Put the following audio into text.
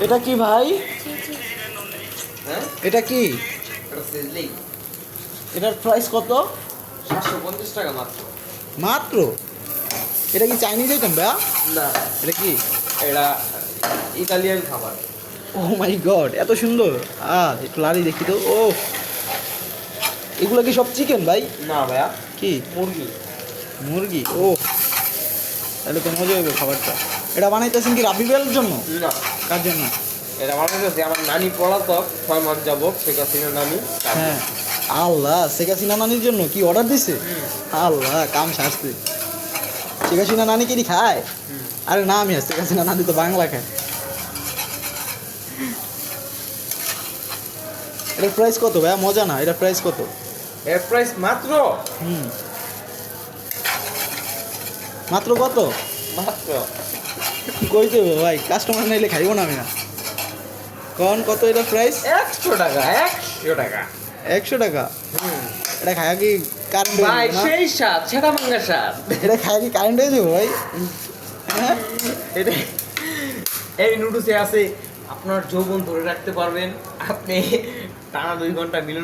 এটা কি ভাই? হ্যাঁ এটা কি? এটা সিজলিং এটার প্রাইস কত? 750 টাকা মাত্র। মাত্র? এটা কি চাইনিজ আইটেম ভাইয়া? না, এটা কি? এটা ইতালিয়ান খাবার। ও মাই গড, এত সুন্দর। একটু লাড়ি দেখি তো। ও, এগুলো কি সব চিকেন ভাই? না ভাইয়া, কি মুরগি। মুরগি? ও, তাহলে তো মজা হবে খাবারটা। এটা বানাইতেছেন কি রাবিবেলের জন্য? না, কার জন্য? এটা বানাইতেছে আমার নানি পলাতক 6 মাস যাবত, শেখ হাসিনা নানি। হ্যাঁ। আল্লাহ, শেখ হাসিনা নানির জন্য কি অর্ডার দিছে? আল্লাহ, কাম শাস্তি। শেখ হাসিনা নানি কি খায়? আরে না, আমি শেখ হাসিনা নানি তো বাংলা খায়। এটার প্রাইস কত ভাইয়া? মজা না, এটার প্রাইস কত? এর প্রাইস মাত্র মাত্র কত? মাত্র কই দেবো ভাই, কাস্টমার নাইলে খাইবো না আমি না। কন কত এটা প্রাইস? 100 টাকা। 100 টাকা। 100 টাকা? এটা খায়া কি কারেন্ট ভাই হয়ে যাবে না? সেই স্বাদ, সেটা ভাঙা স্বাদ। এটা খায়া কি কারেন্ট হয়ে যাবো ভাই? হ্যাঁ, এটা এই নুডলসে আছে আপনার যৌবন ধরে রাখতে পারবেন, আপনি টানা 2 ঘন্টা মিলন